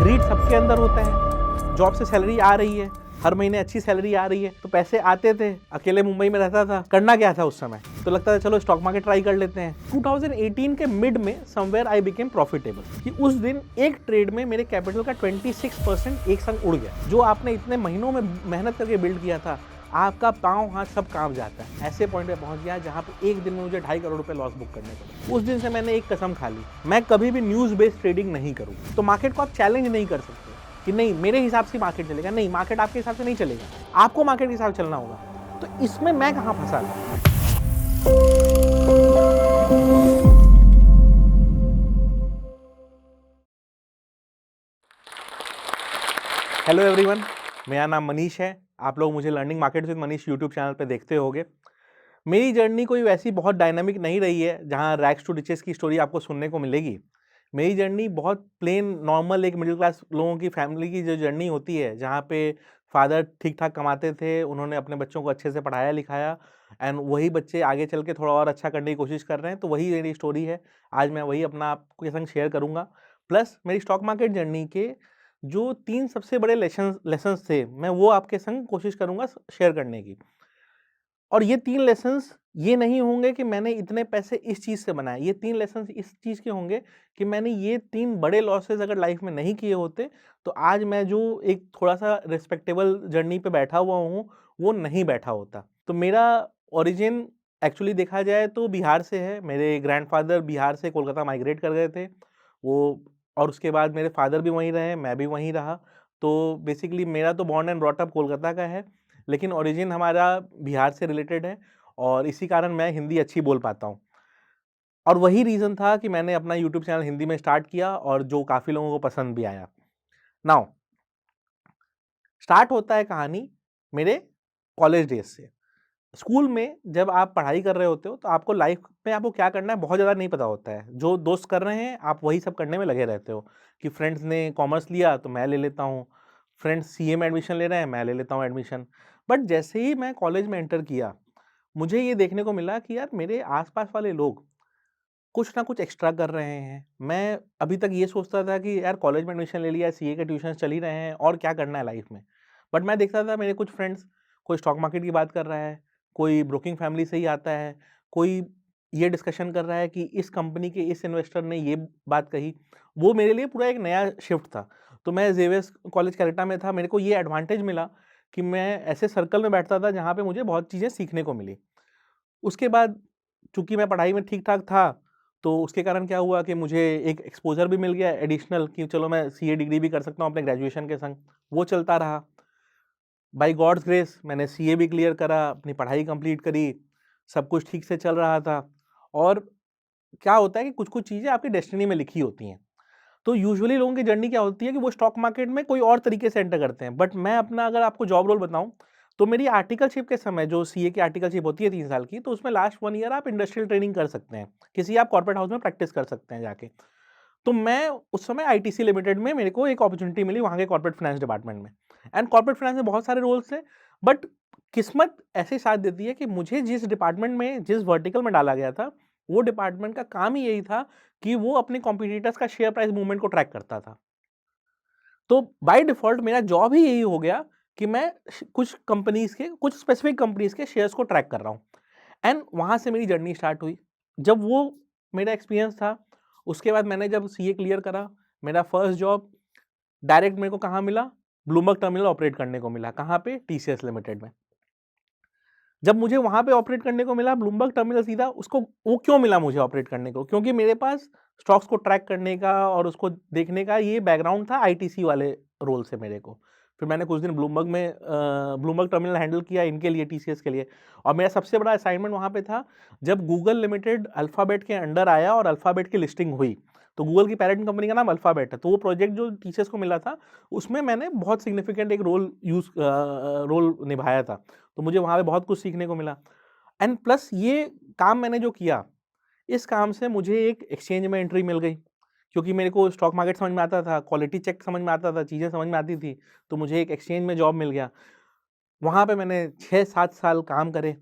Grid सबके अंदर होता है। जॉब से सैलरी आ रही है, हर महीने अच्छी सैलरी आ रही है, तो पैसे आते थे। अकेले मुंबई में रहता था, करना क्या था उस समय, तो लगता था चलो स्टॉक मार्केट ट्राई कर लेते हैं। 2018 के मिड में समवेयर आई बिकेम प्रॉफिटेबल कि उस दिन एक ट्रेड में मेरे कैपिटल का 26% एक संग उड़ गया। जो आपने इतने महीनों में मेहनत करके बिल्ड किया था, आपका पाँव हाथ सब काम जाता है। ऐसे पॉइंट पे पहुंच गया जहां पे एक दिन में मुझे 2.5 करोड़ रुपए लॉस बुक करने पड़े। उस दिन से मैंने एक कसम खा ली, मैं कभी भी न्यूज़ बेस्ड ट्रेडिंग नहीं करूँ। तो मार्केट को आप चैलेंज नहीं कर सकते कि नहीं मेरे हिसाब से मार्केट चलेगा, नहीं मार्केट आपके हिसाब से नहीं चलेगा, आपको मार्केट के हिसाब से चलना होगा। तो इसमें मैं कहाँ फंसा था। हेलो एवरीवन, मेरा नाम मनीष है। आप लोग मुझे learning market with Manish YouTube channel पे देखते होंगे। मेरी जर्नी कोई वैसी बहुत डायनामिक नहीं रही है जहाँ रैग्स टू रिचेस की स्टोरी आपको सुनने को मिलेगी। मेरी जर्नी बहुत प्लेन नॉर्मल एक मिडिल क्लास लोगों की फैमिली की जो जर्नी होती है, जहाँ पे फादर ठीक ठाक कमाते थे, उन्होंने अपने बच्चों को अच्छे से पढ़ाया लिखाया एंड वही बच्चे आगे चल के थोड़ा और अच्छा करने की कोशिश कर रहे हैं। तो वही मेरी स्टोरी है। आज मैं वही अपना आपके संग शेयर करूँगा। प्लस मेरी स्टॉक मार्केट जर्नी के जो 3 सबसे बड़े लेसन्स थे, मैं वो आपके संग कोशिश करूँगा शेयर करने की। और ये 3 लेसन्स ये नहीं होंगे कि मैंने इतने पैसे इस चीज़ से बनाए, ये 3 लेसन्स इस चीज़ के होंगे कि मैंने ये 3 बड़े लॉसेस अगर लाइफ में नहीं किए होते, तो आज मैं जो एक थोड़ा-सा रिस्पेक्टेबल जर्नी पे बैठा हुआ हूँ, वो नहीं बैठा होता। तो मेरा ओरिजिन एक्चुअली देखा जाए तो बिहार से है। मेरे ग्रैंडफ़ादर बिहार से कोलकाता माइग्रेट कर गए थे। वो और उसके बाद मेरे फ़ादर भी वहीं रहे, मैं भी वहीं रहा। तो बेसिकली मेरा तो born and brought up Kolkata का है, लेकिन ओरिजिन हमारा बिहार से रिलेटेड है और इसी कारण मैं हिंदी अच्छी बोल पाता हूँ। और वही रीज़न था कि मैंने अपना यूट्यूब चैनल हिंदी में स्टार्ट किया और जो काफ़ी लोगों को पसंद भी आया। नाउ स्टार्ट होता है कहानी मेरे कॉलेज डेज़ से। स्कूल में जब आप पढ़ाई कर रहे होते हो, तो आपको लाइफ में आपको क्या करना है बहुत ज़्यादा नहीं पता होता है। जो दोस्त कर रहे हैं, आप वही सब करने में लगे रहते हो कि फ्रेंड्स ने कॉमर्स लिया तो मैं ले लेता हूँ, फ्रेंड्स सीए में एडमिशन ले रहे हैं, मैं ले लेता हूँ एडमिशन। बट जैसे ही मैं कॉलेज में एंटर किया, मुझे ये देखने को मिला कि यार मेरे आस-पास वाले लोग कुछ ना कुछ एक्स्ट्रा कर रहे हैं। मैं अभी तक ये सोचता था कि यार कॉलेज में एडमिशन ले लिया, सीए के ट्यूशन्स चल ही रहे हैं और क्या करना है लाइफ में। बट मैं देखता था मेरे कुछ फ्रेंड्स, कोई स्टॉक मार्केट की बात कर रहा है, कोई ब्रोकिंग फैमिली से ही आता है, कोई ये डिस्कशन कर रहा है कि इस कंपनी के इस इन्वेस्टर ने ये बात कही। वो मेरे लिए पूरा एक नया शिफ्ट था। तो मैं जेवियर्स कॉलेज कलकत्ता में था, मेरे को ये एडवांटेज मिला कि मैं ऐसे सर्कल में बैठता था जहाँ पे मुझे बहुत चीज़ें सीखने को मिली। उसके बाद चूँकि मैं पढ़ाई में ठीक-ठाक था, तो उसके कारण क्या हुआ कि मुझे एक एक्सपोज़र भी मिल गया एडिशनल कि चलो मैं सीए डिग्री भी कर सकता हूँ अपने ग्रेजुएशन के संग, वो चलता रहा। बाय गॉड्स ग्रेस मैंने सीए भी क्लियर करा, अपनी पढ़ाई कंप्लीट करी, सब कुछ ठीक से चल रहा था। और क्या होता है कि कुछ-कुछ चीज़ें आपकी डेस्टिनी में लिखी होती हैं। तो यूजुअली लोगों की जर्नी क्या होती है कि वो स्टॉक मार्केट में कोई और तरीके से एंटर करते हैं। बट मैं अपना अगर आपको जॉब रोल बताऊँ, तो मेरी आर्टिकलशिप के समय जो सीए की आर्टिकलशिप होती है 3 साल की, तो उसमें लास्ट 1 ईयर आप इंडस्ट्रियल ट्रेनिंग कर सकते हैं। किसी आप कॉर्पोरेट हाउस में प्रैक्टिस कर सकते हैं जाके। तो मैं उस समय आईटीसी लिमिटेड में मेरे को एक अपॉर्च्युनिटी मिली वहाँ के कॉर्पोरेट फाइनेंस डिपार्टमेंट में। एंड कॉर्पोरेट फाइनेंस में बहुत सारे रोल्स थे, बट किस्मत ऐसे साथ देती है कि मुझे जिस डिपार्टमेंट में, जिस वर्टिकल में डाला गया था, वो डिपार्टमेंट का काम ही यही था कि वो अपने कॉम्पिटिटर्स का शेयर प्राइस मूवमेंट को ट्रैक करता था। तो बाय डिफ़ॉल्ट मेरा जॉब ही यही हो गया कि मैं कुछ कंपनीज़ के, कुछ स्पेसिफिक कंपनीज़ के शेयर्स को ट्रैक कर रहा हूँ। एंड वहाँ से मेरी जर्नी स्टार्ट हुई। जब वो मेरा एक्सपीरियंस था, उसके बाद मैंने जब सीए क्लियर करा, मेरा फर्स्ट जॉब डायरेक्ट मेरे को कहाँ मिला? ब्लूमबर्ग टर्मिनल ऑपरेट करने को मिला। कहाँ पे? टीसीएस लिमिटेड में। जब मुझे वहाँ पे ऑपरेट करने को मिला ब्लूमबर्ग टर्मिनल सीधा उसको, वो क्यों मिला मुझे ऑपरेट करने को? क्योंकि मेरे पास स्टॉक्स को ट्रैक करने का और उसको देखने का ये बैकग्राउंड था आईटीसी वाले रोल से मेरे को। फिर मैंने कुछ दिन ब्लूमबर्ग में ब्लूमबर्ग टर्मिनल हैंडल किया इनके लिए, टीसीएस के लिए। और मेरा सबसे बड़ा असाइनमेंट वहाँ पे था जब गूगल लिमिटेड अल्फ़ाबेट के अंडर आया और अल्फ़ाबेट की लिस्टिंग हुई। तो गूगल की पैरेंट कंपनी का नाम अल्फ़ाबेट है। तो वो प्रोजेक्ट जो टीसीएस को मिला था, उसमें मैंने बहुत सिग्निफिकेंट एक रोल निभाया था। तो मुझे वहाँ पे बहुत कुछ सीखने को मिला। एंड प्लस ये काम मैंने जो किया, इस काम से मुझे एक एक्सचेंज में एंट्री मिल गई, क्योंकि मेरे को स्टॉक मार्केट समझ में आता था, क्वालिटी चेक समझ में आता था, चीज़ें समझ में आती थी, तो मुझे एक एक्सचेंज में जॉब मिल गया। वहाँ पे मैंने 6-7 साल काम करे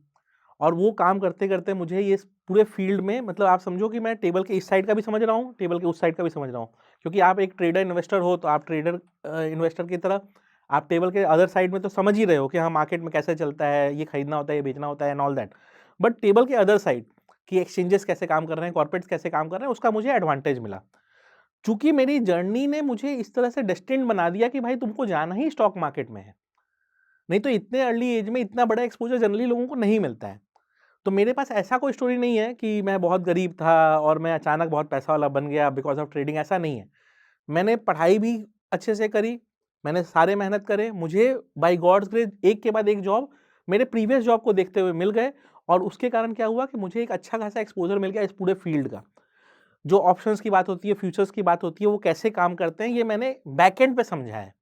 और वो काम करते-करते मुझे ये पूरे फील्ड में, मतलब आप समझो कि मैं टेबल के इस साइड का भी समझ रहा हूँ, टेबल के उस साइड का भी समझ रहा हूँ, क्योंकि आप एक ट्रेडर इन्वेस्टर हो तो आप ट्रेडर इन्वेस्टर की तरह आप टेबल के अदर साइड में तो समझ ही रहे हो कि हाँ मार्केट में कैसे चलता है, ये खरीदना होता है, ये बेचना होता है and all that. But table के अदर साइड कि एक्सचेंजेस कैसे काम कर रहे हैं, कॉर्पोरेट्स कैसे काम कर रहे हैं, उसका मुझे एडवांटेज मिला। चूंकि मेरी जर्नी ने मुझे इस तरह से डेस्टिन्ड बना दिया कि भाई तुमको जाना ही स्टॉक मार्केट में है, नहीं तो इतने अर्ली एज में इतना बड़ा एक्सपोजर जनरली लोगों को नहीं मिलता है। तो मेरे पास ऐसा कोई स्टोरी नहीं है कि मैं बहुत गरीब था और मैं अचानक बहुत पैसा वाला बन गया बिकॉज ऑफ ट्रेडिंग, ऐसा नहीं है। मैंने पढ़ाई भी अच्छे से करी, मैंने सारे मेहनत करे, मुझे बाय गॉड्स ग्रेस एक के बाद एक जॉब मेरे प्रीवियस जॉब को देखते हुए मिल गए, और उसके कारण क्या हुआ कि मुझे एक अच्छा खासा एक्सपोजर मिल गया इस पूरे फील्ड का। जो ऑप्शंस की बात होती है, फ्यूचर्स की बात होती है, वो कैसे काम करते हैं ये मैंने बैकएंड पे समझा है।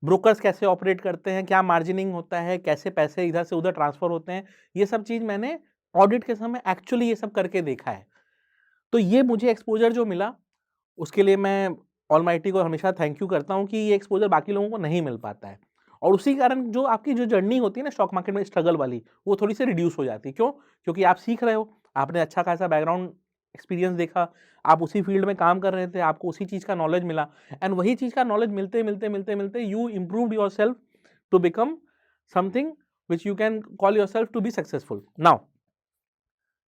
ब्रोकर्स कैसे ऑपरेट करते हैं, क्या मार्जिनिंग होता है, कैसे पैसे इधर से उधर ट्रांसफर होते हैं, ये सब चीज़ मैंने ऑडिट के समय एक्चुअली ये सब करके देखा है। तो ये मुझे एक्सपोज़र जो मिला, उसके लिए मैं ऑलमाइटी को हमेशा थैंक यू करता हूँ कि ये एक्सपोज़र बाकी लोगों को नहीं मिल पाता है। और उसी कारण जो आपकी जो जर्नी होती है ना स्टॉक मार्केट में स्ट्रगल वाली, वो थोड़ी-सी रिड्यूस हो जाती है। क्यों? क्योंकि आप सीख रहे हो, आपने अच्छा खासा बैकग्राउंड एक्सपीरियंस देखा, आप उसी फील्ड में काम कर रहे थे, आपको उसी चीज़ का नॉलेज मिला, एंड वही चीज़ का नॉलेज मिलते you improved yourself to become something which you can call yourself to be successful. Now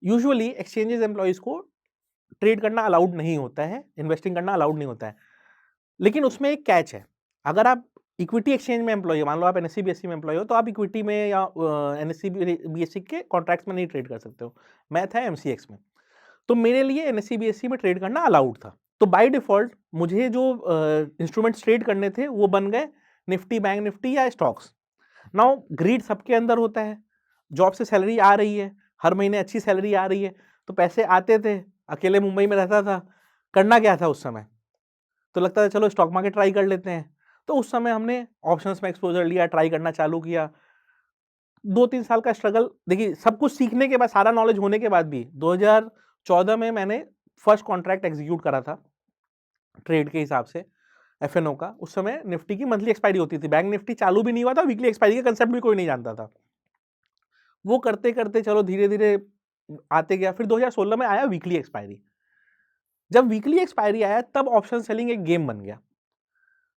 usually exchanges employees को ट्रेड करना अलाउड नहीं होता है, इन्वेस्टिंग करना अलाउड नहीं होता है। लेकिन उसमें एक कैच है, अगर आप इक्विटी एक्सचेंज में एम्प्लॉई हो, मान लो आप एनएससी बीएससी में एम्प्लॉई हो, तो आप इक्विटी में या एनएससी बीएससी के कॉन्ट्रैक्ट्स में नहीं ट्रेड कर सकते हो। मैं था एमसीएक्स में, तो मेरे लिए एनएससी बीएससी में ट्रेड करना अलाउड था। तो बाय डिफॉल्ट मुझे जो इंस्ट्रूमेंट्स ट्रेड करने थे वो बन गए निफ्टी, बैंक निफ्टी या स्टॉक्स। नाउ ग्रीड सबके अंदर होता है, जॉब से सैलरी आ रही है, हर महीने अच्छी सैलरी आ रही है, तो पैसे आते थे, अकेले मुंबई में रहता था, करना क्या था उस समय? तो लगता था चलो स्टॉक मार्केट ट्राई कर लेते हैं। तो उस समय हमने ऑप्शंस में एक्सपोज़र लिया, ट्राई करना चालू किया। 2-3 साल का स्ट्रगल, देखिए सब कुछ सीखने के बाद, सारा नॉलेज होने के बाद भी 2014 में मैंने फर्स्ट कॉन्ट्रैक्ट एग्ज़ीक्यूट करा था, ट्रेड के हिसाब से, एफएनओ का। उस समय निफ्टी की मंथली एक्सपायरी होती थी, बैंक निफ्टी चालू भी नहीं हुआ था, वीकली एक्सपायरी का कंसेप्ट भी कोई नहीं जानता था। वो करते-करते चलो धीरे-धीरे आते गया, फिर 2016 में आया वीकली एक्सपायरी। जब वीकली एक्सपायरी आया तब ऑप्शन सेलिंग एक गेम बन गया।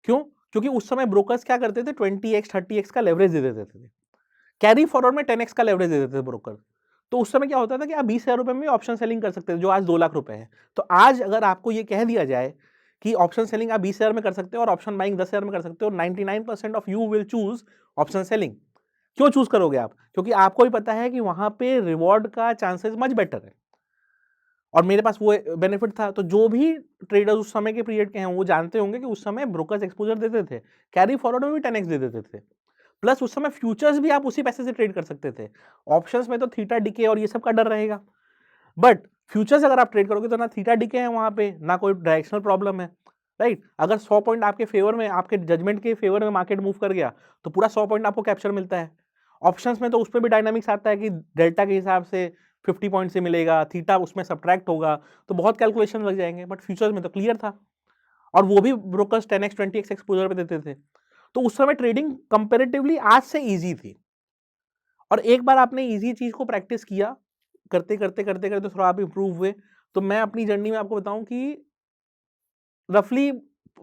क्यों? क्योंकि उस समय ब्रोकर्स क्या करते थे, 20x 30x का लेवरेज दे देते थे। कैरी फॉरवर्ड में 10x का लेवरेज दे देते थे ब्रोकर। तो उस समय क्या होता था कि आप 20,000 रुपए में ऑप्शन सेलिंग कर सकते थे, जो आज 2 लाख रुपए है। तो आज अगर आपको ये कह दिया जाए कि ऑप्शन सेलिंग आप 20,000 में कर सकते हो और ऑप्शन बाइंग 10,000 में कर सकते हो, 99% of you will choose option selling. क्यों चूज़ करोगे आप? क्योंकि आपको भी पता है कि वहाँ पे रिवॉर्ड का चांसेस मच बेटर है। और मेरे पास वो बेनिफिट था, तो जो भी ट्रेडर्स उस समय के पीरियड के हैं, वो जानते होंगे कि उस समय ब्रोकर्स एक्सपोज़र देते थे। कैरी फॉरवर्ड में भी 10x दे देते थे। प्लस उस समय फ्यूचर्स भी आप उसी पैसे से ट्रेड कर सकते थे। ऑप्शंस में तो थीटा डिके और ये सब का डर रहेगा। बट फ्यूचर्स अगर आप ट्रेड करोगे तो ना थीटा डिके है वहाँ पे, ना कोई डायरेक्शनल प्रॉब्लम है, राइट? अगर 100 पॉइंट आपके फेवर में, आपके जजमेंट के फेवर में मार्केट मूव कर गया, तो पूरा 100 पॉइंट आपको कैप्चर मिलता है। ऑप्शंस में तो उसपे भी डायनामिक्स आता है कि डेल्टा के हिसाब से 50 पॉइंट से मिलेगा, थीटा उसमें सब्ट्रैक्ट होगा, तो बहुत कैलकुलेशन लग जाएंगे। बट फ्यूचर्स में तो क्लियर था, और वो भी ब्रोकर्स 10x 20x एक्सपोजर पे देते थे। तो उस समय ट्रेडिंग कंपैरेटिवली आज से ईजी थी। और एक बार आपने ईजी चीज को प्रैक्टिस किया, करते थोड़ा आप इंप्रूव हुए, तो मैं अपनी जर्नी में आपको बताऊं कि रफली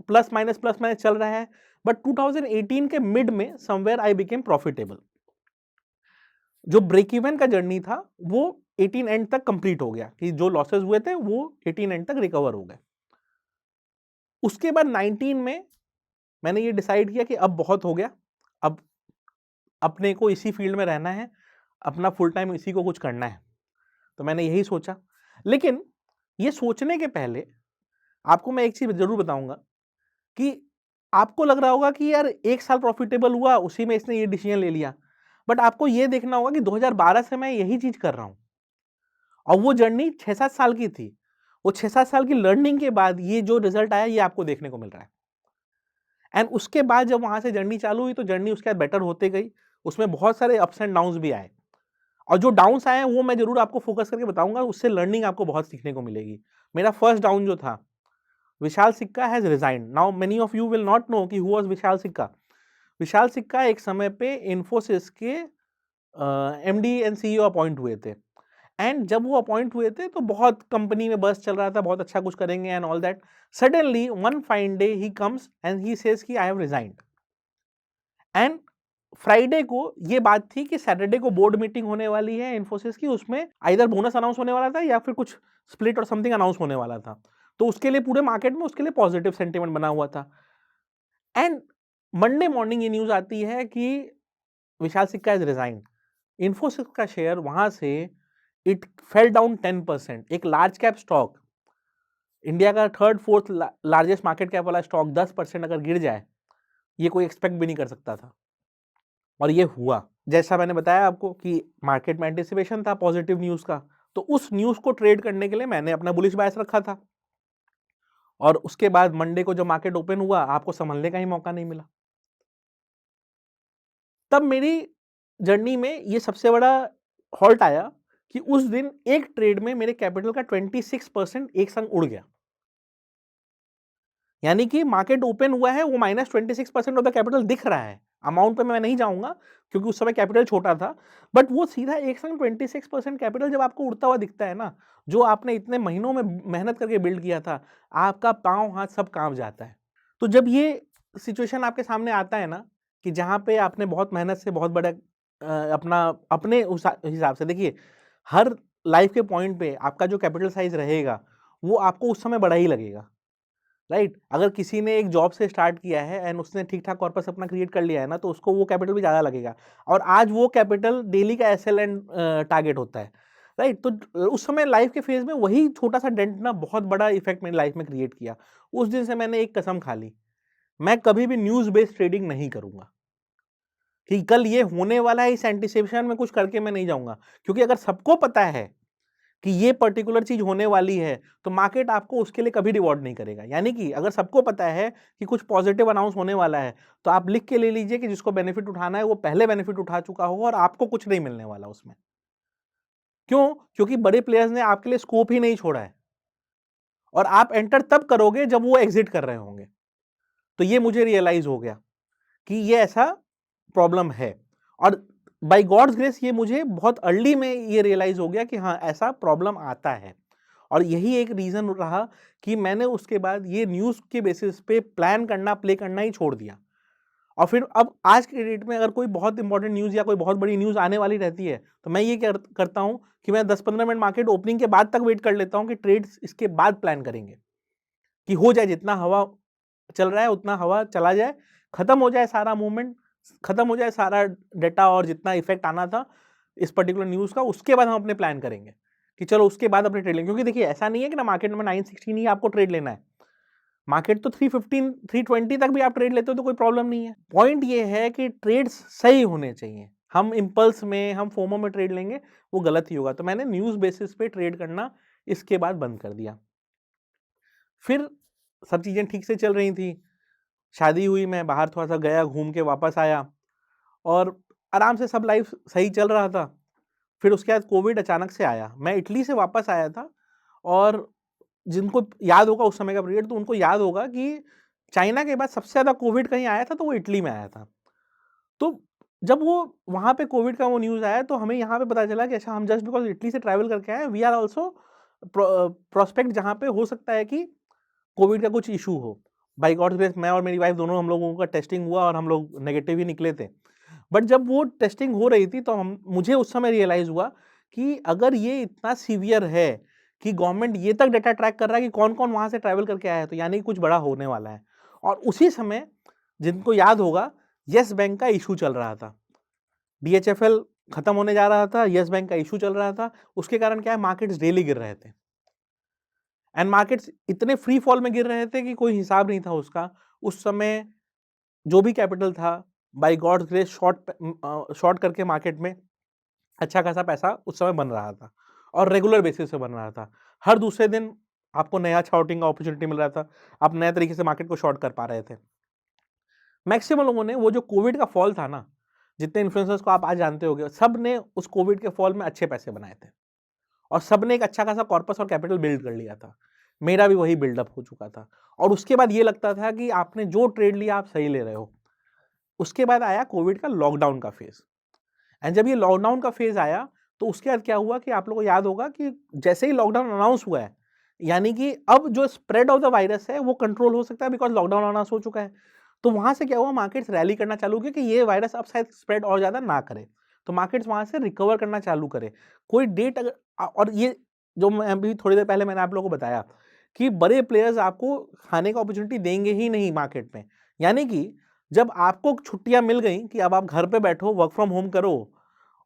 प्लस माइनस चल रहा है, बट 2018 के मिड में समवेयर आई बिकेम प्रॉफिटेबल। जो ब्रेक इवन का जर्नी था वो 18 एंड तक कंप्लीट हो गया, कि जो लॉसेस हुए थे वो 18 एंड तक रिकवर हो गए। उसके बाद 19 में मैंने ये डिसाइड किया कि अब बहुत हो गया, अब अपने को इसी फील्ड में रहना है, अपना फुल टाइम इसी को कुछ करना है। तो मैंने यही सोचा। लेकिन ये सोचने के पहले आपको मैं एक चीज जरूर बताऊंगा कि आपको लग रहा होगा कि यार 1 साल प्रॉफिटेबल हुआ, उसी में इसने ये डिसीजन ले लिया। बट आपको ये देखना होगा कि 2012 से मैं यही चीज कर रहा हूं, और वो जर्नी 6-7 साल की थी। वो 6-7 साल की लर्निंग के बाद ये जो रिजल्ट आया, ये आपको देखने को मिल रहा है। एंड उसके बाद जब वहां से जर्नी चालू हुई, तो जर्नी उसके बाद बेटर होते गई। उसमें बहुत सारे अप्स एंड डाउन्स भी आए, और जो डाउन्स आए हैं वो मैं जरूर आपको फोकस करके बताऊंगा, उससे लर्निंग आपको बहुत सीखने को मिलेगी। मेरा फर्स्ट डाउन जो था, Vishal Sikka has resigned. Now many of you will not know कि हु वाज विशाल सिक्का। विशाल सिक्का एक समय पे इन्फोसिस के एमडी एंड सीईओ अपॉइंट हुए थे, एंड जब वो अपॉइंट हुए थे तो बहुत कंपनी में बस चल रहा था, बहुत अच्छा कुछ करेंगे and all that. Suddenly one fine day he comes and he says कि I have resigned. And Friday को ये बात थी कि सैटरडे को बोर्ड मीटिंग होने वाली है इन्फोसिस की, उसमें आइदर बोनस अनाउंस होने वाला था या फिर कुछ स्प्लिट और समथिंग अनाउंस होने वाला था। तो उसके लिए पूरे मार्केट में उसके लिए पॉजिटिव सेंटिमेंट बना हुआ था। एंड मंडे मॉर्निंग ये न्यूज आती है कि विशाल सिक्का इज रिजाइन। इन्फोसिस का शेयर वहां से इट फेल डाउन 10%। एक लार्ज कैप स्टॉक, इंडिया का third fourth largest market cap वाला स्टॉक 10% अगर गिर जाए, ये कोई एक्सपेक्ट भी नहीं कर सकता था। और ये हुआ। जैसा मैंने बताया आपको कि मार्केट में एंटिसिपेशन था पॉजिटिव न्यूज का, तो उस न्यूज को ट्रेड करने के लिए मैंने अपना बुलिश बायस रखा था। और उसके बाद मंडे को जब मार्केट ओपन हुआ, आपको संभलने का ही मौका नहीं मिला। तब मेरी जर्नी में ये सबसे बड़ा हॉल्ट आया कि उस दिन एक ट्रेड में मेरे कैपिटल का 26% एक संग उड़ गया। यानी कि मार्केट ओपन हुआ है, वो -26% ऑफ द कैपिटल दिख रहा है। अमाउंट पे मैं नहीं जाऊंगा क्योंकि उस समय कैपिटल छोटा था, बट वो सीधा एक संग 26% कैपिटल जब आपको उड़ता हुआ दिखता है ना, जो आपने इतने महीनों में मेहनत करके बिल्ड किया था, आपका पांव हाथ सब कांप जाता है। तो जब ये सिचुएशन आपके सामने आता है ना, कि जहां पे आपने बहुत मेहनत से बहुत बड़ा अपना अपने हिसाब से देखिए, हर लाइफ के पॉइंट पे आपका जो कैपिटल साइज रहेगा वो आपको उस समय बड़ा ही लगेगा, राइट। अगर किसी ने एक जॉब से स्टार्ट किया है एंड उसने ठीक ठाक कॉर्पस अपना क्रिएट कर लिया है ना, तो उसको वो कैपिटल भी ज़्यादा लगेगा। और आज वो कैपिटल डेली का एसएल एंड टारगेट होता है, राइट। तो उस समय लाइफ के फेज में वही छोटा सा डेंट ना बहुत बड़ा इफेक्ट मेरी लाइफ में क्रिएट किया। उस दिन से मैंने एक कसम खा ली, मैं कभी भी न्यूज बेस्ड ट्रेडिंग नहीं करूंगा कि कल ये होने वाला है, इस एंटिसिपेशन में कुछ करके मैं नहीं जाऊंगा। क्योंकि अगर सबको पता है कि ये पर्टिकुलर चीज होने वाली है, तो मार्केट आपको उसके लिए कभी रिवॉर्ड नहीं करेगा। यानी कि अगर सबको पता है कि कुछ पॉजिटिव अनाउंस होने वाला है, तो आप लिख के ले लीजिए कि जिसको बेनिफिट उठाना है वो पहले बेनिफिट उठा चुका होगा और आपको कुछ नहीं मिलने वाला उसमें। क्यों? क्योंकि बड़े प्लेयर्स ने आपके लिए स्कोप ही नहीं छोड़ा है, और आप एंटर तब करोगे जब वो एग्जिट कर रहे होंगे। तो ये मुझे रियलाइज हो गया कि ये ऐसा प्रॉब्लम है। और बाय गॉड्स ग्रेस ये मुझे बहुत अर्ली में ये रियलाइज हो गया कि हाँ, ऐसा प्रॉब्लम आता है। और यही एक रीजन रहा कि मैंने उसके बाद ये न्यूज के बेसिस पे प्लान करना, प्ले करना ही छोड़ दिया। और फिर अब आज के डेट में अगर कोई बहुत इंपॉर्टेंट न्यूज या कोई बहुत बड़ी न्यूज आने वाली रहती है, तो मैं ये करता हूं कि मैं 10-15 मिनट मार्केट ओपनिंग के बाद तक वेट कर लेता हूं कि ट्रेड्स इसके बाद प्लान करेंगे, कि हो जाए, जितना हवा चल रहा है उतना हवा चला जाए, खत्म हो जाए सारा मूवमेंट, खत्म हो जाए सारा डेटा और जितना इफेक्ट आना था इस पर्टिकुलर न्यूज का, उसके बाद हम अपने प्लान करेंगे कि चलो उसके बाद अपने ट्रेड लेंगे। क्योंकि देखिए, ऐसा नहीं है कि ना मार्केट में 916 ही आपको ट्रेड लेना है, मार्केट तो 315 320 तक भी आप ट्रेड लेते हो तो कोई प्रॉब्लम नहीं है। पॉइंट ये है कि ट्रेड्स सही होने चाहिए। हम इंपल्स में, हम फोमो में ट्रेड लेंगे, वो गलत ही होगा। तो मैंने न्यूज बेसिस पे ट्रेड करना इसके बाद बंद कर दिया। फिर सब चीजें ठीक से चल रही थी, शादी हुई, मैं बाहर थोड़ा सा गया, घूम के वापस आया और आराम से सब लाइफ सही चल रहा था। फिर उसके बाद कोविड अचानक से आया। मैं इटली से वापस आया था, और जिनको याद होगा उस समय का पीरियड, तो उनको याद होगा कि चाइना के बाद सबसे ज़्यादा कोविड कहीं आया था तो वो इटली में आया था। तो जब वो वहाँ पे कोविड का वो न्यूज़ आया, तो हमें यहाँ पे पता चला कि अच्छा, हम जस्ट बिकॉज़ इटली से ट्रैवल करके आए हैं, वी आर ऑल्सो प्रोस्पेक्ट जहाँ पे हो सकता है कि कोविड का कुछ इशू हो। बाय गॉड्स ग्रेस मैं और मेरी वाइफ दोनों, हम लोगों का टेस्टिंग हुआ और हम लोग नेगेटिव ही निकले थे। बट जब वो टेस्टिंग हो रही थी, तो हम मुझे उस समय रियलाइज़ हुआ कि अगर ये इतना सीवियर है कि गवर्नमेंट ये तक डेटा ट्रैक कर रहा है कि कौन-कौन वहाँ से ट्रैवल करके आया है, तो यानी कुछ बड़ा होने वाला है। और उसी समय, जिनको याद होगा, येस बैंक का इशू चल रहा था। डीएचएफएल खत्म होने जा रहा था, येस बैंक का इशू चल रहा था। उसके कारण क्या है, मार्केट्स डेली गिर रहे थे। एंड मार्केट्स इतने फ्री फॉल में गिर रहे थे कि कोई हिसाब नहीं था उसका। उस समय जो भी कैपिटल था, बाय गॉड्स ग्रेस शॉर्ट करके मार्केट में अच्छा खासा पैसा उस समय बन रहा था, और रेगुलर बेसिस पे बन रहा था। हर दूसरे दिन आपको नया शॉर्टिंग का अपॉर्चुनिटी मिल रहा था, आप नए तरीके से मार्केट को शॉर्ट कर पा रहे थे। मैक्सिमम लोगों ने वो जो कोविड का फॉल था ना, जितने इन्फ्लुएंसर्स को आप आज जानते होंगे, सब ने उस कोविड के फॉल में अच्छे पैसे बनाए थे, और सब ने एक अच्छा खासा कॉर्पस और कैपिटल बिल्ड कर लिया था। मेरा भी वही बिल्डअप हो चुका था, और उसके बाद ये लगता था कि आपने जो ट्रेड लिया आप सही ले रहे हो। उसके बाद आया कोविड का लॉकडाउन का फेज, एंड जब ये लॉकडाउन का फेज आया, तो उसके बाद क्या हुआ कि आप लोगों को याद होगा कि जैसे ही लॉकडाउन अनाउंस हुआ है, यानी कि अब जो स्प्रेड ऑफ द वायरस है वो कंट्रोल हो सकता है बिकॉज़ लॉकडाउन अनाउंस हो चुका है। तो वहाँ से क्या हुआ, मार्केट्स रैली करना चालू किए कि ये वायरस अब शायद स्प्रेड और ज़्यादा ना करे। तो मार्केट्स वहाँ से रिकवर करना चालू करे। कोई डेट अगर और ये जो मैं अभी थोड़ी देर पहले मैंने आप लोगों को बताया कि बड़े प्लेयर्स आपको खाने का अपॉर्चुनिटी देंगे ही नहीं मार्केट में। यानी कि जब आपको छुट्टियाँ मिल गई कि अब आप घर पे बैठो, वर्क फ्रॉम होम करो,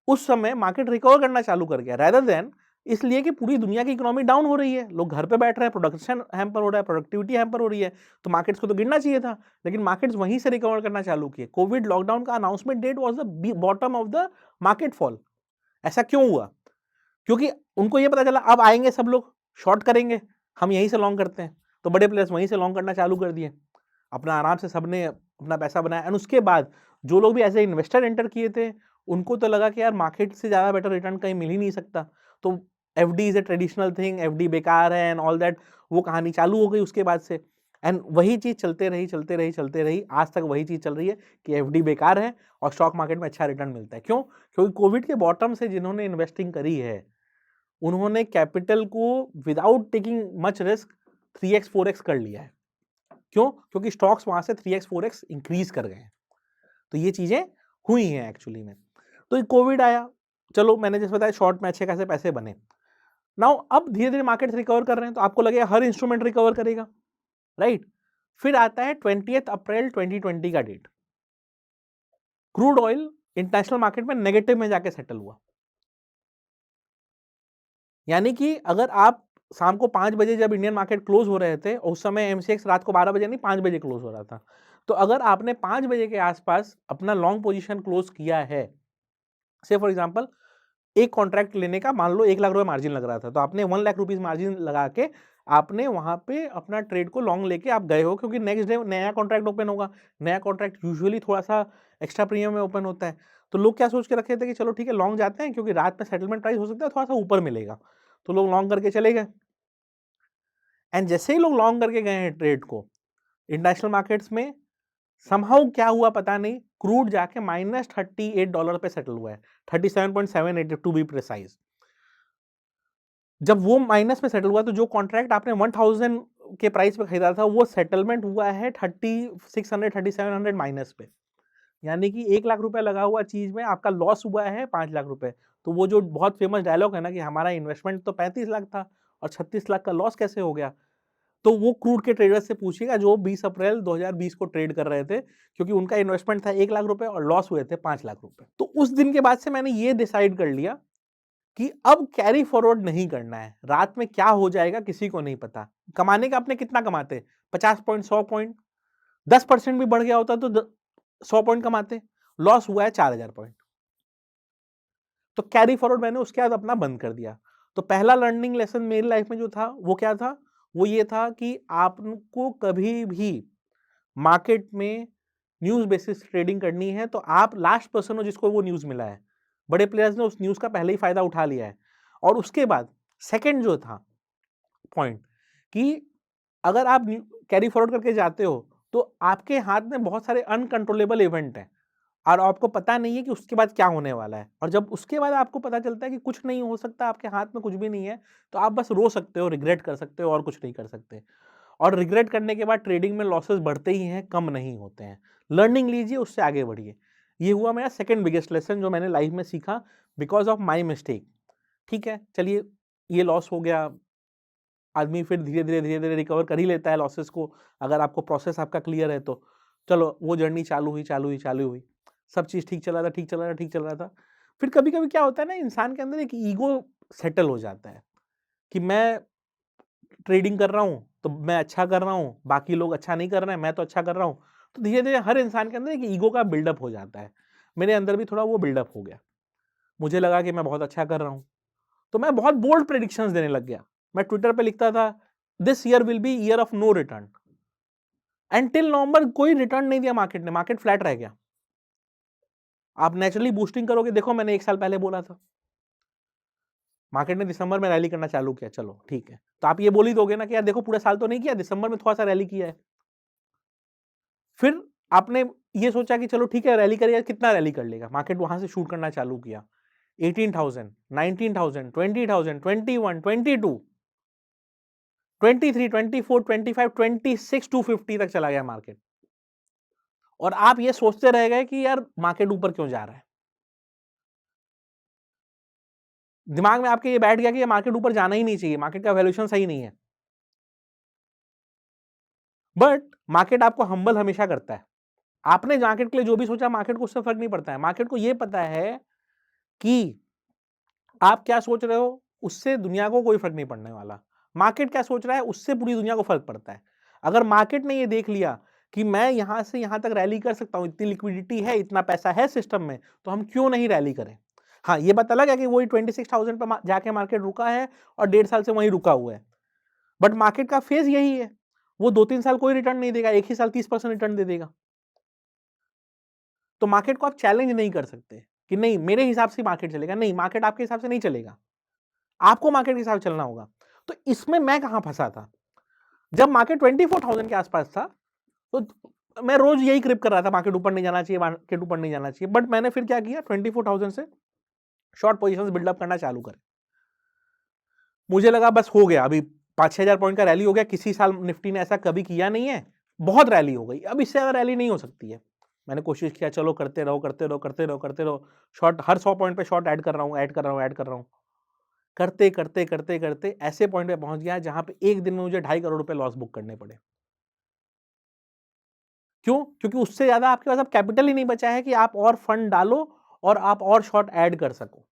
उस समय मार्केट रिकवर करना चालू कर गया रेदर देन इसलिए कि पूरी दुनिया की इकोनॉमी डाउन हो रही है, लोग घर पे बैठ रहे हैं, प्रोडक्शन हैम्पर हो रहा है, प्रोडक्टिविटी हैम्पर हो रही है, तो मार्केट्स को तो गिरना चाहिए था, लेकिन मार्केट्स वहीं से रिकवर करना चालू किए। कोविड लॉकडाउन का announcement date was the bottom of the market fall. ऐसा क्यों हुआ? क्योंकि उनको ये पता चला अब आएंगे सब लोग, शॉर्ट करेंगे, हम यहीं से लॉन्ग करते हैं, तो बड़े प्लेयर्स वहीं से लॉन्ग करना चालू कर दिए। अपना आराम से सबने अपना पैसा बनाया एंड उसके बाद जो लोग भी एज ए इन्वेस्टर एंटर किए थे, उनको तो लगा कि यार मार्केट से ज़्यादा बेटर रिटर्न कहीं मिल ही नहीं सकता। तो FD is a traditional thing, FD बेकार है एंड ऑल दैट, वो कहानी चालू हो गई उसके बाद से। एंड वही चीज़ चलते रही, चलते रही, चलते रही, आज तक वही चीज़ चल रही है कि एफडी बेकार है और स्टॉक मार्केट में अच्छा रिटर्न मिलता है। क्यों? क्योंकि कोविड के बॉटम से जिन्होंने इन्वेस्टिंग करी है, उन्होंने कैपिटल को without taking much risk 3x 4x कर लिया है। क्यों? क्योंकि स्टॉक्स वहां से 3x 4x इंक्रीज कर गए हैं। तो ये चीजें हुई हैं एक्चुअली में। तो ये कोविड आया, चलो मैंने जैसे बताया शॉर्ट में अच्छे खासे पैसे बने। नाउ अब धीरे धीरे मार्केट रिकवर कर रहे हैं, तो आपको लगेगा हर इंस्ट्रूमेंट रिकवर करेगा, राइट? फिर आता है 20 अप्रैल 2020 का date. Crude oil international market में नेगेटिव में जाके सेटल हुआ। यानी कि अगर आप शाम को 5 बजे जब इंडियन मार्केट क्लोज हो रहे थे, उस समय एमसीएक्स रात को 12 बजे नहीं 5 बजे क्लोज हो रहा था। तो अगर आपने 5 बजे के आसपास अपना लॉन्ग पोजीशन क्लोज किया है, से फॉर एग्जांपल एक कॉन्ट्रैक्ट लेने का मान लो 1 लाख रुपए मार्जिन लग रहा था, तो आपने 1 लाख रुपीस मार्जिन लगा के आपने वहां पे अपना ट्रेड को लॉन्ग लेके आप गए हो, क्योंकि नेक्स्ट डे नया कॉन्ट्रैक्ट ओपन होगा। नया कॉन्ट्रैक्ट यूजुअली थोड़ा सा एक्स्ट्रा प्रीमियम में ओपन होता है, तो लोग क्या सोच के रखे थे कि चलो ठीक है लॉन्ग जाते हैं, क्योंकि रात में सेटलमेंट प्राइस हो सकता है थोड़ा सा ऊपर मिलेगा, तो लोग लॉन्ग करके चले गए। एंड जैसे ही लोग लॉन्ग करके गए हैं ट्रेड को इंटरनेशनल मार्केट्स में, समहाउ क्या हुआ पता नहीं, क्रूड जाके -$38 पे सेटल हुआ है, 37.78 टू बी प्रिसाइज। जब वो माइनस में सेटल हुआ तो जो कॉन्ट्रैक्ट आपने 1000 के प्राइस पे खरीदा था वो सेटलमेंट हुआ है 3600 3700 माइनस पे। यानी कि 1 लाख रुपए लगा हुआ चीज में आपका लॉस हुआ है 5 लाख रुपए। तो वो जो बहुत फेमस डायलॉग है ना कि हमारा इन्वेस्टमेंट तो 35 लाख था और 36 लाख का लॉस कैसे हो गया, तो वो क्रूड के ट्रेडर्स से पूछिएगा जो 20 अप्रैल 2020 को ट्रेड कर रहे थे, क्योंकि उनका इन्वेस्टमेंट था 1 लाख रुपए और लॉस हुए थे 5 लाख रुपए। तो उस दिन के बाद से मैंने ये डिसाइड कर लिया कि अब कैरी फॉरवर्ड नहीं करना है। रात में क्या हो जाएगा किसी को नहीं पता। कमाने का अपने कितना कमाते, 50 पॉइंट 100 पॉइंट, 10% भी बढ़ गया होता तो 100 पॉइंट कमाते, लॉस हुआ है 4000 पॉइंट। तो कैरी फॉरवर्ड मैंने उसके बाद अपना बंद कर दिया। तो पहला लर्निंग लेसन मेरी लाइफ में जो था वो क्या था, वो ये था कि आपको कभी भी मार्केट में न्यूज बेसिस ट्रेडिंग करनी है तो आप लास्ट पर्सन हो जिसको वो न्यूज मिला है। बड़े प्लेयर्स ने उस न्यूज का पहले ही फायदा उठा लिया है। और उसके बाद सेकंड जो था पॉइंट कि अगर आप कैरी फॉरवर्ड करके जाते हो तो आपके हाथ में बहुत सारे अनकंट्रोलेबल इवेंट हैं और आपको पता नहीं है कि उसके बाद क्या होने वाला है। और जब उसके बाद आपको पता चलता है कि कुछ नहीं हो सकता, आपके हाथ में कुछ भी नहीं है, तो आप बस रो सकते हो, रिग्रेट कर सकते हो और कुछ नहीं कर सकते। और रिग्रेट करने के बाद ट्रेडिंग में लॉसेस बढ़ते ही हैं, कम नहीं होते हैं। लर्निंग लीजिए, उससे आगे बढ़िए। ये हुआ मेरा सेकंड बिगेस्ट लेसन जो मैंने लाइफ में सीखा बिकॉज ऑफ माई मिस्टेक। ठीक है, चलिए ये लॉस हो गया, आदमी फिर धीरे धीरे रिकवर कर ही लेता है लॉसेस को, अगर आपको प्रोसेस आपका क्लियर है तो। चलो वो जर्नी चालू हुई, सब चीज़ ठीक चल रहा था, ठीक चल रहा था। फिर कभी कभी क्या होता है ना, इंसान के अंदर एक ईगो सेटल हो जाता है कि मैं ट्रेडिंग कर रहा हूँ तो मैं अच्छा कर रहा हूँ, बाकी लोग अच्छा नहीं कर रहे हैं, मैं तो अच्छा कर रहा हूँ। तो धीरे धीरे हर इंसान के अंदर एक ईगो का बिल्डअप हो जाता है। मेरे अंदर भी थोड़ा वो बिल्डअप हो गया, मुझे लगा कि मैं बहुत अच्छा कर रहा हूँ, तो मैं बहुत बोल्ड प्रेडिक्शंस देने लग गया। मैं ट्विटर पे लिखता था this year will be year of no return, and till November कोई रिटर्न नहीं दिया मार्केट ने, मार्केट फ्लैट रह गया। आप नेचुरली बूस्टिंग करोगे, देखो मैंने 1 साल पहले बोला था, मार्केट ने दिसंबर में रैली करना चालू किया, चलो ठीक है, तो आप ये बोल ही दोगे ना कि यार देखो पूरा साल तो नहीं किया, दिसंबर में थोड़ा सा रैली किया है। फिर आपने ये सोचा कि चलो ठीक है रैली करेगा, कितना रैली कर लेगा, मार्केट वहां से शूट करना चालू किया। 18,000, 19,000, 20,000, 21, 22, 23, 24, 25, 26, 250 तक चला गया मार्केट। और आप ये सोचते रह गए कि यार मार्केट ऊपर क्यों जा रहा है। दिमाग में आपके ये बैठ गया कि ये मार्केट ऊपर जाना ही नहीं चाहिए, मार्केट का वैल्यूएशन सही नहीं है। बट मार्केट आपको हम्बल हमेशा करता है। आपने मार्केट के लिए जो भी सोचा, मार्केट को उससे फर्क नहीं पड़ता है। मार्केट को ये पता है कि आप क्या सोच रहे हो, उससे दुनिया को कोई फर्क नहीं पड़ने वाला। मार्केट क्या सोच रहा है, उससे पूरी दुनिया को फर्क पड़ता है। अगर मार्केट ने ये देख लिया कि मैं यहां से यहां तक रैली कर सकता हूं, इतनी लिक्विडिटी है, इतना पैसा है सिस्टम में, तो हम क्यों नहीं रैली करें। हाँ, ये बात अलग है कि वही 26,000 पे जाके मार्केट रुका है और 1.5 साल से वहीं रुका हुआ है। बट मार्केट का फेज यही है, वो 2-3 साल कोई रिटर्न नहीं देगा, एक ही साल 30% रिटर्न दे देगा। तो मार्केट को आप चैलेंज नहीं कर सकते कि नहीं मेरे हिसाब से मार्केट चलेगा। नहीं, मार्केट आपके हिसाब से नहीं चलेगा, आपको मार्केट के हिसाब से चलना होगा। तो इसमें मैं कहां फंसा था, जब मार्केट 24,000 के आसपास था, तो मैं रोज यही क्रिप कर रहा था, मार्केट ऊपर नहीं जाना चाहिए, मार्केट ऊपर नहीं जाना चाहिए। बट मैंने फिर क्या किया, 24,000 से शॉर्ट पोजीशंस बिल्डअप करना चालू करे। मुझे लगा बस हो गया, अभी 5-6 हजार पॉइंट का रैली हो गया, किसी साल निफ्टी ने ऐसा कभी किया नहीं है, बहुत रैली हो गई, अब इससे ज्यादा रैली नहीं हो सकती है। मैंने कोशिश किया, चलो करते रहो करते रहो करते रहो करते रहो, शॉर्ट हर 100 पॉइंट पे शॉर्ट ऐड कर रहा हूँ, ऐड कर रहा हूँ, ऐड कर रहा हूँ, करते करते करते करते ऐसे पॉइंट पे पहुंच गया जहां पे एक दिन में मुझे 2.5 करोड़ रुपए लॉस बुक करने पड़े। क्यों? क्योंकि उससे ज्यादा आपके पास अब कैपिटल ही नहीं बचा है कि आप और फंड डालो और आप और शॉर्ट ऐड कर सको।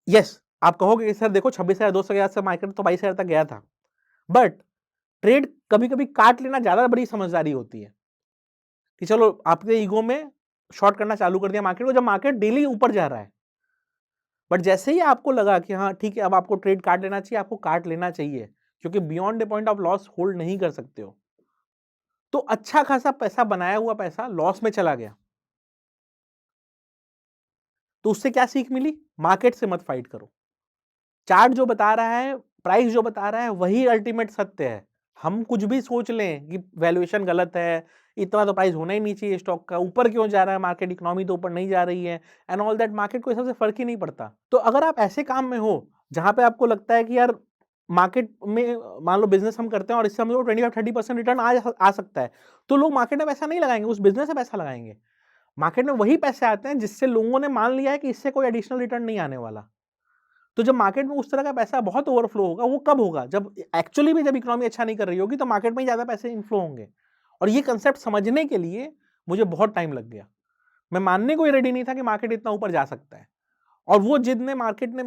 यस, आप कहोगे कि सर देखो 26,200 के से मार्केट तो 22,000 तक गया था, बट ट्रेड कभी कभी काट लेना ज्यादा बड़ी समझदारी होती है कि चलो आपने ईगो में शॉर्ट करना चालू कर दिया मार्केट को, जब मार्केट डेली ऊपर जा रहा है। बट जैसे ही आपको लगा कि हाँ ठीक है, अब आपको ट्रेड काट लेना चाहिए, आपको काट लेना चाहिए, क्योंकि beyond the point of loss hold नहीं कर सकते हो, तो अच्छा खासा पैसा, बनाया हुआ पैसा लॉस में चला गया। तो उससे क्या सीख मिली, मार्केट से मत फाइट करो। चार्ट जो बता रहा है, प्राइस जो बता रहा है, वही अल्टीमेट सत्य है। हम कुछ भी सोच लें कि वैल्यूएशन गलत है, इतना तो प्राइस होना ही नहीं चाहिए स्टॉक का, ऊपर क्यों जा रहा है मार्केट, इकोनॉमी तो ऊपर नहीं जा रही है, एंड ऑल दैट, मार्केट को इस सबसे फर्क ही नहीं पड़ता। तो अगर आप ऐसे काम में हो जहां पे आपको लगता है कि यार मार्केट में, मान लो बिजनेस हम करते हैं और इससे हम लोग 25-30% रिटर्न आ सकता है, तो लोग मार्केट में पैसा नहीं लगाएंगे, उस बिजनेस में पैसा लगाएंगे। मार्केट में वही पैसे आते हैं जिससे लोगों ने मान लिया है कि इससे कोई एडिशनल रिटर्न नहीं आने वाला। तो जब मार्केट में उस तरह का पैसा बहुत ओवरफ्लो होगा, वो कब होगा, जब एक्चुअली में जब इकोनॉमी अच्छा नहीं कर रही होगी, तो मार्केट में ज्यादा पैसे इनफ्लो होंगे। और ये कंसेप्ट समझने के लिए मुझे बहुत टाइम लग गया। मैं मानने को ही रेडी नहीं था कि मार्केट इतना ऊपर जा सकता है। और वो जिद ने, मार्केट ने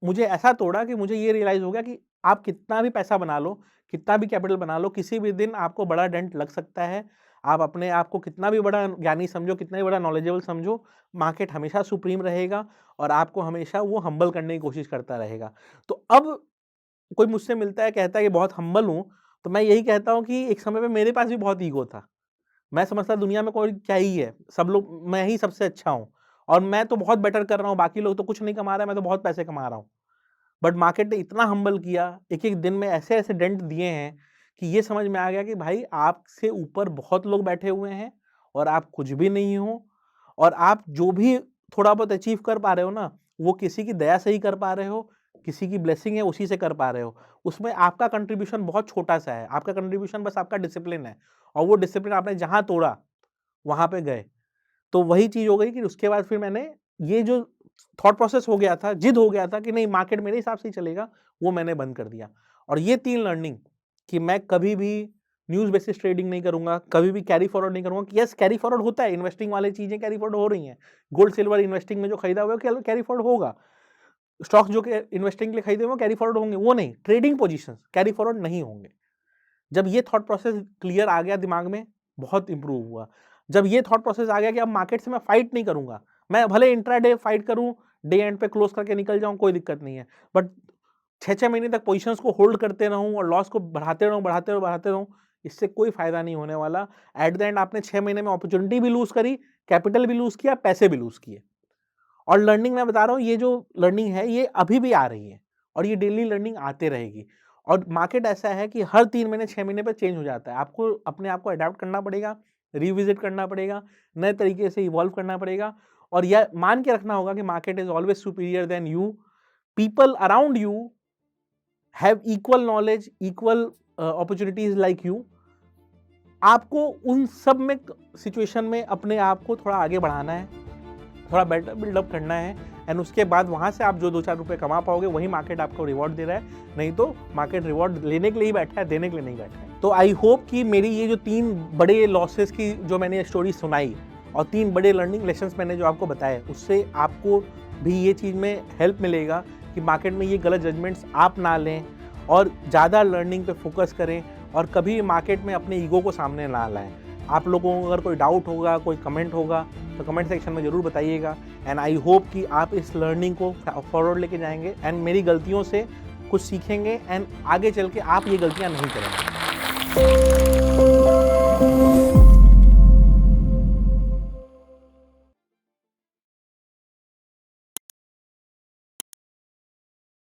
मुझे ऐसा तोड़ा कि मुझे ये रियलाइज हो गया कि आप कितना भी पैसा बना लो, कितना भी कैपिटल बना लो, किसी भी दिन आपको बड़ा डेंट लग सकता है। आप अपने आप को कितना भी बड़ा ज्ञानी समझो, कितना भी बड़ा नॉलेजेबल समझो, मार्केट हमेशा सुप्रीम रहेगा और आपको हमेशा वो हम्बल करने की कोशिश करता रहेगा। तो अब कोई मुझसे मिलता है, कहता है कि बहुत हम्बल हूं, तो मैं यही कहता हूं कि एक समय पे मेरे पास भी बहुत ईगो था। मैं समझता दुनिया में कोई क्या ही है, सब लोग, मैं ही सबसे अच्छा हूं और मैं तो बहुत बेटर कर रहा हूं, बाकी लोग तो कुछ नहीं कमा रहे हैं, मैं तो बहुत पैसे कमा रहा हूं। बट मार्केट ने इतना हम्बल किया, एक-एक दिन में ऐसे-ऐसे डेंट दिए हैं कि ये समझ में आ गया कि भाई आपसे ऊपर बहुत लोग बैठे हुए हैं और आप कुछ भी नहीं हो, और आप जो भी थोड़ा बहुत अचीव कर पा रहे हो ना, वो किसी की दया से ही कर पा रहे हो, किसी की ब्लेसिंग है उसी से कर पा रहे हो। उसमें आपका कंट्रीब्यूशन बहुत छोटा-सा है, आपका कंट्रीब्यूशन बस आपका डिसिप्लिन है, और वो डिसिप्लिन आपने जहाँ तोड़ा, वहाँ पे गए। तो वही चीज़ हो गई कि उसके बाद फिर मैंने ये जो थॉट प्रोसेस हो गया था, जिद हो गया था कि नहीं मार्केट मेरे हिसाब से ही चलेगा, वो मैंने बंद कर दिया। और ये 3 लर्निंग कि मैं कभी भी न्यूज़ बेसिस ट्रेडिंग नहीं करूँगा, कभी भी कैरी फॉरवर्ड नहीं करूँगा। यस, कैरी फॉरवर्ड होता है, इन्वेस्टिंग वाली चीज़ें कैरी फॉरवर्ड हो रही हैं। गोल्ड, सिल्वर इन्वेस्टिंग में जो खरीदा हुआ है वो कैरी फॉरवर्ड होगा। स्टॉक्स जो कि इन्वेस्टिंग के लिए खरीदे हुए वो कैरी फॉरवर्ड होंगे, वो नहीं। ट्रेडिंग पोजीशंस कैरी फॉरवर्ड नहीं होंगे। जब ये थॉट प्रोसेस क्लियर आ गया दिमाग में, बहुत इंप्रूव हुआ। जब ये थॉट प्रोसेस आ गया कि अब मार्केट से मैं फाइट नहीं करूंगा, मैं भले इंट्राडे फाइट करूं, डे एंड पे क्लोज करके निकल जाऊं, कोई दिक्कत नहीं है, बट 6-6 महीने तक पोजीशंस को होल्ड करते रहूं और लॉस को बढ़ाते रहूं बढ़ाते रहूं बढ़ाते रहूं, इससे कोई फायदा नहीं होने वाला। एट द एंड आपने 6 महीने में अपॉर्चुनिटी भी लूज करी, कैपिटल भी लूज किया, पैसे भी लूज किए। और लर्निंग मैं बता रहा हूँ, ये जो लर्निंग है ये अभी भी आ रही है और ये डेली लर्निंग आते रहेगी। और मार्केट ऐसा है कि हर 3 महीने 6 महीने पे चेंज हो जाता है। आपको अपने आप को अडैप्ट करना पड़ेगा, रिविजिट करना पड़ेगा, नए तरीके से इवॉल्व करना पड़ेगा। और यह मान के रखना होगा कि market is always superior than you, people around you have equal knowledge, equal opportunities like you. आपको उन सब में सिचुएशन में अपने आप को थोड़ा आगे बढ़ाना है, थोड़ा बेटर बिल्डअप करना है, एंड उसके बाद वहाँ से आप जो 2-4 रुपये कमा पाओगे वही मार्केट आपको रिवॉर्ड दे रहा है। नहीं तो मार्केट रिवॉर्ड लेने के लिए ही बैठा है, देने के लिए नहीं बैठा है। तो आई होप कि मेरी ये जो 3 बड़े लॉसेस की जो मैंने स्टोरी सुनाई और 3 बड़े लर्निंग लेसन्स मैंने जो आपको बताए, उससे आपको भी ये चीज़ में हेल्प मिलेगा कि मार्केट में ये गलत जजमेंट्स आप ना लें और ज़्यादा लर्निंग पे फोकस करें और कभी मार्केट में अपने ईगो को सामने ना लाएं। आप लोगों को अगर कोई डाउट होगा, कोई कमेंट होगा तो कमेंट सेक्शन में ज़रूर बताइएगा। एंड आई होप कि आप इस लर्निंग को फॉरवर्ड लेके जाएंगे एंड मेरी गलतियों से कुछ सीखेंगे एंड आगे चल के आप ये गलतियाँ नहीं करेंगे।